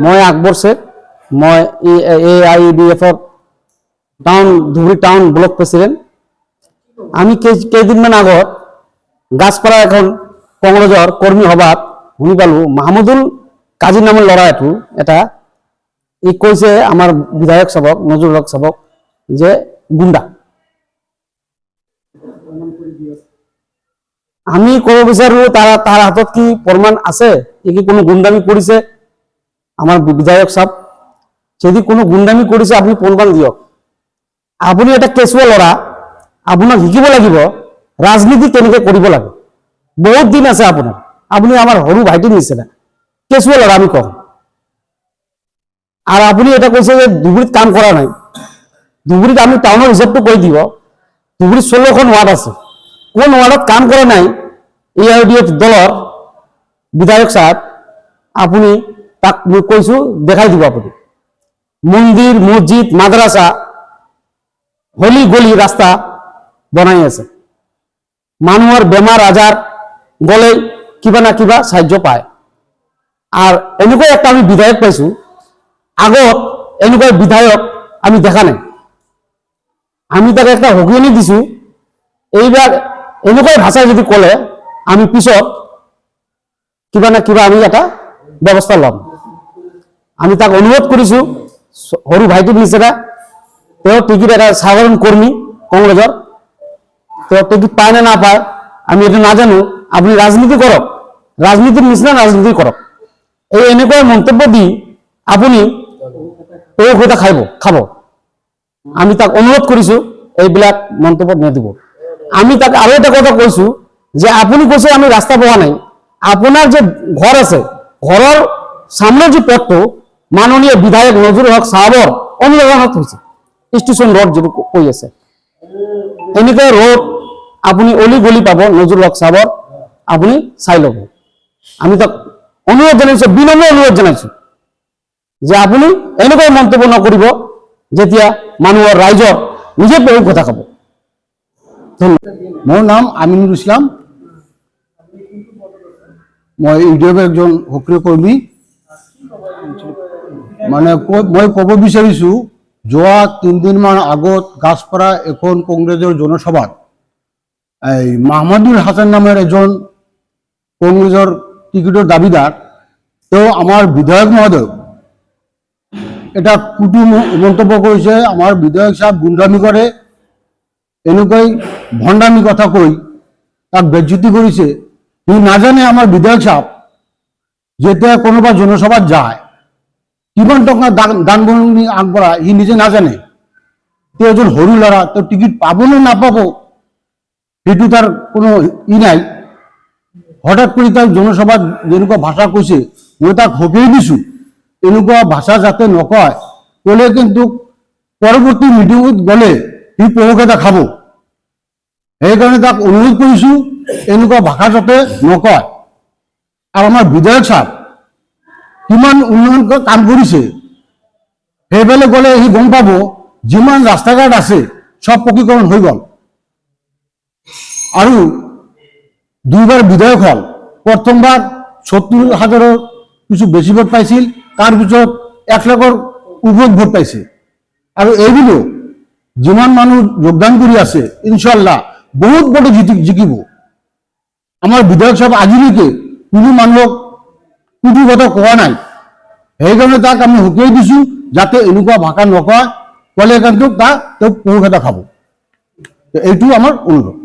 মই আকবৰ শেখ, মই AIUDF town Dhubri town block president. আমি কেইদিনমান আগত গাছপাৰা এখন কংগ্ৰেছৰ কৰ্মী সভাত শুনি পালো মাহমুদুল কাজী নামৰ ল'ৰা এটা ই কৈছে আমাৰ বিধায়ক চাবক নজৰুল হক চাবক যে গুণ্ডা। আমি ক'ব বিচাৰো তাৰ হাতত কি প্ৰমাণ আছে, কি কোনো গুণ্ডামি কৰিছে আমাৰ বিধায়ক সাহেব? যদি কোনো গুণ্ডামি কৰিছে আপুনি প্ৰমাণ দিয়ক। আপুনি এটা কেঁচুৱা ল'ৰা, আপোনাক শিকিব লাগিব ৰাজনীতি কেনেকৈ কৰিব লাগে। বহুত দিন আছে আপোনাৰ, আপুনি আমাৰ সৰু ভাইটিৰ নিচিনা কেঁচুৱা ল'ৰা আমি কওঁ। আৰু আপুনি এটা কৈছে যে ধুবুৰীত কাম কৰা নাই। ধুবুৰীত আমি টাউনৰ হিচাপটো কৈ দিব, ধুবুৰীত 16খন ৱাৰ্ড আছে, কোন ৱাৰ্ডত কাম কৰা নাই AIUDF দলৰ বিধায়ক সাহেব, আপুনি তাক মই কৈছো দেখাই দিব। আপুনি মন্দিৰ মছজিদ মাদ্ৰাছা হলি গলি ৰাস্তা বনাই আছে, মানুহৰ বেমাৰ আজাৰ গ'লে কিবা না কিবা সাহায্য পায়। আৰু এনেকুৱা একটা আমি বিধায়ক পাইছো, আগত এনেকুৱা বিধায়ক আমি দেখা নাই। আমি তাকে একটা সকিয়নি দিছো, এইবাৰ এনেকুৱাই ভাষা যদি ক'লে আমি পিছত কিবা না কিবা আমি এটা ব্যৱস্থা ল'ম। আমি তাক অনুৰোধ কৰিছো, সৰু ভাইটিৰ নিচিনা তেওঁ টিকিট এটা সাধাৰণ কৰ্মী কংগ্ৰেছৰ, তেওঁ টিকিট পায় না নাপায় আমি এটা নাজানো। আপুনি ৰাজনীতি কৰক, ৰাজনীতিৰ নিচিনা ৰাজনীতি কৰক। এই এনেকুৱা মন্তব্য দি আপুনি পৌৰসভা খাব। আমি তাক অনুৰোধ কৰিছো এইবিলাক মন্তব্য নিদিব। আমি তাক আৰু এটা কথা কৈছো যে আপুনি কৈছে আমি ৰাস্তা পোৱা নাই, আপোনাৰ যে ঘৰ আছে ঘৰৰ সামনের যে পথটো মাননীয় বিধায়ক নজরুল হক সাহাবর অনুদানত হৈছে, স্টেশন রোড যেটা কৈ আছে, এনেকুৱা রোড আপনি অলি গলি পাব নজরুল হক সাহাবর, আপনি চাই ল'ব। আমি তাক অনুৰোধ জানাইছো, বিনম্ৰ অনুৰোধ জানাইছো যে আপুনি এনেকুৱা মন্তব্য নকৰিব যেতিয়া মানুহৰ ৰাইজৰ নিজে বহু কথা ক'ব। মোৰ নাম আমিনুল ইছলাম, মই ইউডিএফ একজন সক্ৰিয় কৰ্মী। মানে মই ক'ব বিচাৰিছো, যোৱা 3 দিনমান আগত গাছপাৰা এখন কংগ্ৰেছৰ জনসভাত এই মাহমুদুল হাছান নামের এজন কংগ্রেসের টিকিটের দাবিদার তেওঁ আমার বিধায়ক মহোদয় এটা কুটু মন্তব্য করেছে, আমার বিধায়ক সাহেব গুন্ডামি করে, এনেকুৱাই ভণ্ডামি কথা কৈ তাক বেজ্জতি করেছে। সি নাজানে আমার বিধায়ক সাহেব যেতিয়া কোনোবা জনসভাত যায় কিমান টকা দান বৰঙণি আগবঢ়ায় সি নিজে নাজানে। তেওঁ এজন সৰু ল'ৰা, তেওঁ টিকিট পাব নে নাপাব সেইটো তাৰ কোনো নাই। হঠাৎ কৰি তাক জনসভাত যেনেকুৱা ভাষা কৈছে, মই তাক সকীয়াই দিছো এনেকুৱা ভাষা যাতে নকয়, ক'লে কিন্তু পৰৱৰ্তী মিটিঙত গ'লে সি পোক এটা খাব। সেইকাৰণে তাক অনুৰোধ কৰিছো এনেকুৱা ভাষা যাতে নকয়। আৰু আমাৰ বিধায়ক সাহেব কিমান উন্নয়ন কাম কৰিছে সেইফালে গ'লে সি গম পাব, যিমান ৰাস্তা ঘাট আছে সব পকীকৰণ হৈ গ'ল। আৰু 2বাৰ বিধায়ক হল, প্ৰথমবাৰ 70,000-ৰ কিছু বেছি ভোট পাইছিল, তাৰপিছত 1 লাখৰ ওপৰত ভোট পাইছে। আৰু এইবুলিও যিমান মানুহ যোগদান কৰি আছে ইনশাআল্লাহ বহুত ভোটে জিকিব। আমাৰ বিধায়ক সাহেব আজিলৈকে কোনো মানুহক কুটি কথা কোৱা নাই। সেইকাৰণে তাক আমি সকীয়াই দিছো যাতে এনেকুৱা ভাষা নকয়, ক'লে কিন্তু তেওঁ পোক এটা খাব। এইটো আমাৰ অনুৰোধ।